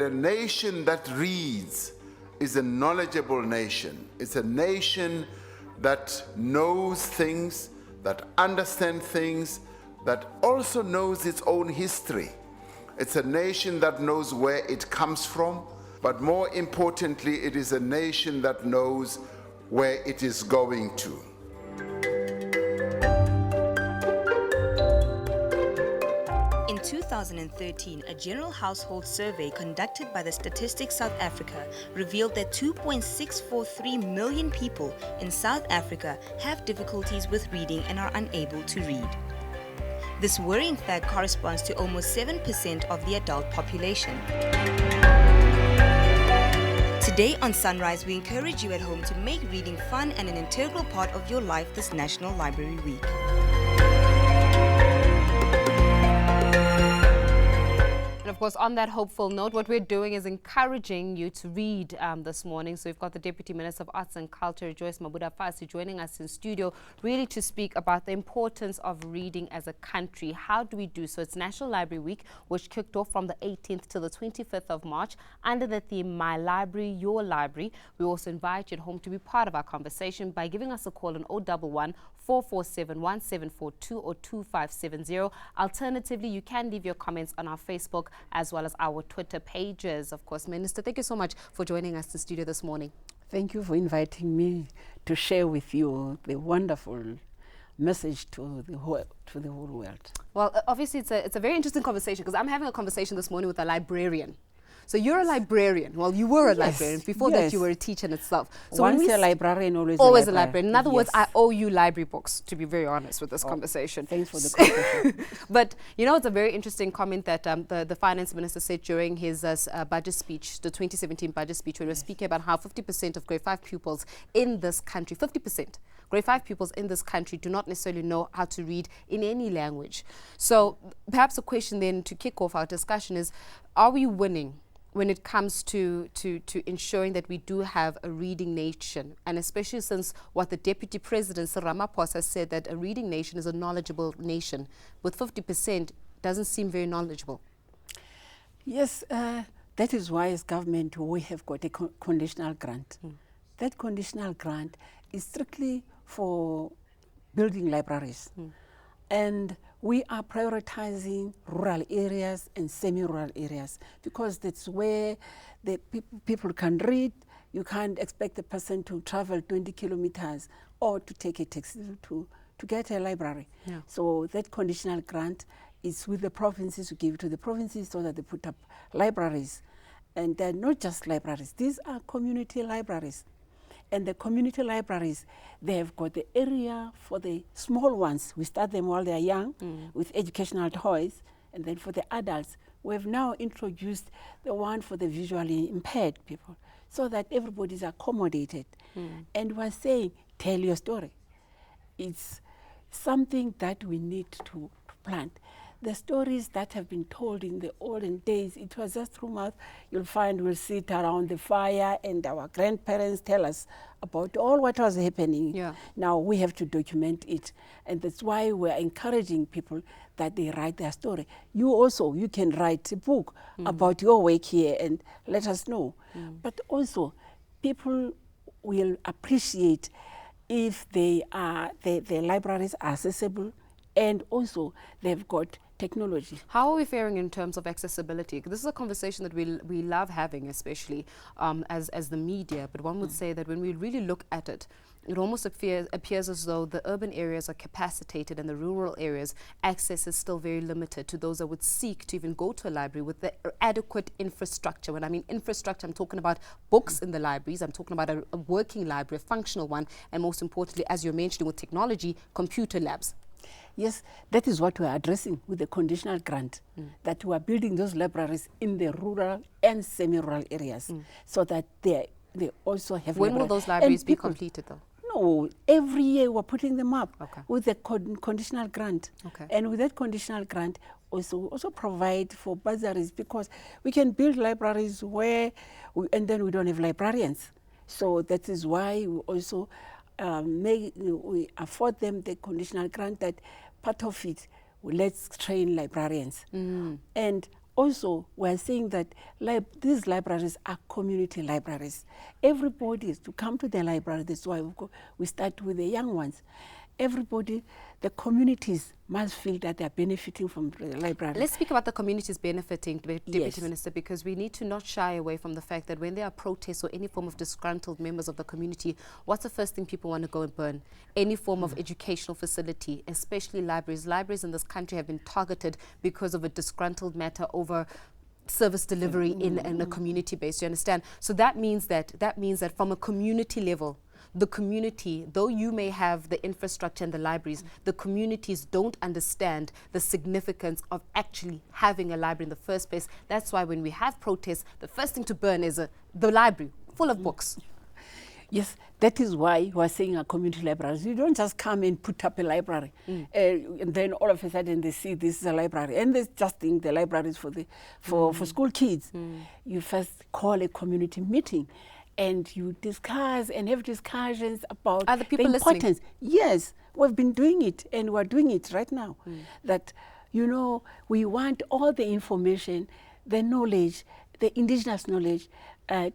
a nation that reads is a knowledgeable nation. It's a nation that knows things, that understands things, that also knows its own history. It's a nation that knows where it comes from, but more importantly, it is a nation that knows where it is going to. In 2013, a general household survey conducted by the Statistics South Africa revealed that 2.643 million people in South Africa have difficulties with reading and are unable to read. This worrying fact corresponds to almost 7% of the adult population. Today on Sunrise, we encourage you at home to make reading fun and an integral part of your life this National Library Week. And of course, on that hopeful note, what we're doing is encouraging you to read this morning. So we've got the Deputy Minister of Arts and Culture, Joyce Mabudafhasi, joining us in studio, really to speak about the importance of reading as a country. How do we do so? It's National Library Week, which kicked off from the 18th to the 25th of March under the theme, My Library, Your Library. We also invite you at home to be part of our conversation by giving us a call on 011 447 1742 or 2570. Alternatively, you can leave your comments on our Facebook as well as our Twitter pages. Of course, Minister, thank you so much for joining us in studio this morning. Thank you for inviting me to share with you the wonderful message to the whole world. Well, obviously, it's a very interesting conversation because I'm having a conversation this morning with a librarian. So you're a librarian. Well, you were a librarian. Before that, you were a teacher in itself. So once a librarian, always a librarian. In other words, I owe you library books, to be very honest with this conversation. Thanks for the conversation. But, you know, it's a very interesting comment that the finance minister said during his budget speech, the 2017 budget speech, when he was speaking about how 50% of grade 5 pupils in this country, 50%, grade 5 pupils in this country do not necessarily know how to read in any language. So perhaps a question then to kick off our discussion is, are we winning when it comes to ensuring that we do have a reading nation, and especially since what the Deputy President, Sir Ramaphosa, said that a reading nation is a knowledgeable nation, with 50% doesn't seem very knowledgeable. Yes, that is why as government we have got a conditional grant. That conditional grant is strictly for building libraries. And we are prioritizing rural areas and semi-rural areas because that's where the people can read. You can't expect a person to travel 20 kilometers or to take a taxi to get a library. Yeah. So that conditional grant is with the provinces, to give to the provinces so that they put up libraries. And they're not just libraries, these are community libraries. And the community libraries, they have got the area for the small ones. We start them while they're young with educational toys. And then for the adults, we have now introduced the one for the visually impaired people so that everybody is accommodated. And we're saying, tell your story. It's something that we need to plant. The stories that have been told in the olden days, it was just through mouth. You'll find we'll sit around the fire and our grandparents tell us about all what was happening. Yeah. Now we have to document it. And that's why we're encouraging people that they write their story. You also, you can write a book about your work here and let us know. But also, people will appreciate if the libraries are accessible and also they've got technology. How are we faring in terms of accessibility? This is a conversation that we love having, especially as the media, but one would say that when we really look at it, it almost appears as though the urban areas are capacitated and the rural areas, access is still very limited to those that would seek to even go to a library with the adequate infrastructure. When I mean infrastructure, I'm talking about books in the libraries, I'm talking about a working library, a functional one, and most importantly, as you're mentioning with technology, computer labs. Yes, that is what we're addressing with the conditional grant, that we are building those libraries in the rural and semi-rural areas so that they also have... When will those libraries be completed though? No, every year we're putting them up with the conditional grant. And with that conditional grant, also provide for bursaries because we can build libraries where, and then we don't have librarians. So that is why we also we afford them the conditional grant that part of it, let's train librarians. And also, we're saying that these libraries are community libraries. Everybody is to come to the library. That's why we start with the young ones. Everybody, the communities must feel that they're benefiting from the library. Let's speak about the communities benefiting, Deputy Yes. Minister, because we need to not shy away from the fact that when there are protests or any form of disgruntled members of the community, what's the first thing people want to go and burn? Any form of educational facility, especially libraries. Libraries in this country have been targeted because of a disgruntled matter over service delivery in a community base, you understand? So that means that from a community level, the community, though you may have the infrastructure and the libraries, the communities don't understand the significance of actually having a library in the first place. That's why when we have protests, the first thing to burn is the library full of books. Yes, that is why we're saying our community libraries. You don't just come and put up a library, and then all of a sudden they see this is a library, and they just think the library is for school kids. You first call a community meeting, and you discuss and have discussions about Are the people importance. Yes, we've been doing it, and we're doing it right now. That, you know, we want all the information, the knowledge, the indigenous knowledge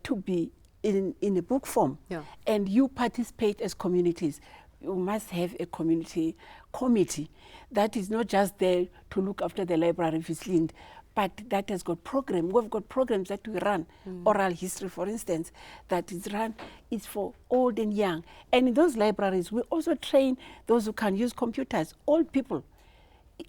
to be in a book form. Yeah. And you participate as communities. You must have a community committee that is not just there to look after the library if it's leaned, but that has got program. We've got programs that we run. Oral history, for instance, that is run. It's for old and young. And in those libraries, we also train those who can use computers, old people.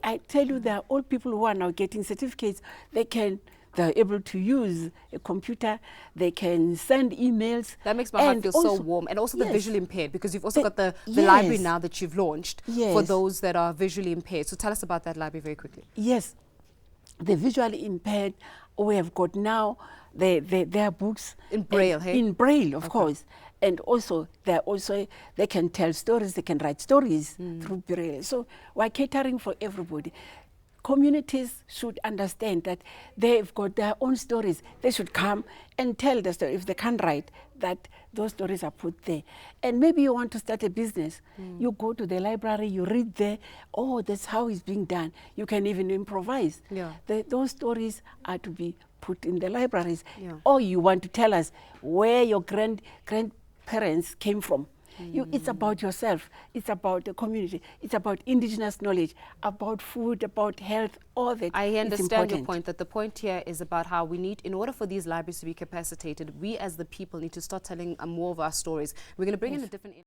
I tell you, there are old people who are now getting certificates. They're able to use a computer. They can send emails. That makes my heart feel so warm. And also the visually impaired, because you've also got the library now that you've launched for those that are visually impaired. So tell us about that library very quickly. Yes. The visually impaired, we have got now their books in Braille, hey? In Braille, of course, and also they can tell stories, they can write stories through Braille. So we're catering for everybody. Communities should understand that they've got their own stories. They should come and tell the story. If they can't write, that those stories are put there. And maybe you want to start a business. You go to the library, you read there, oh, that's how it's being done. You can even improvise. Yeah. Those stories are to be put in the libraries. Yeah. Or you want to tell us where your grandparents came from. It's about yourself, it's about the community, it's about indigenous knowledge, about food, about health, all that. I understand important. your point, that the point here is about how we need, in order for these libraries to be capacitated, we as the people need to start telling more of our stories. We're going to bring in a different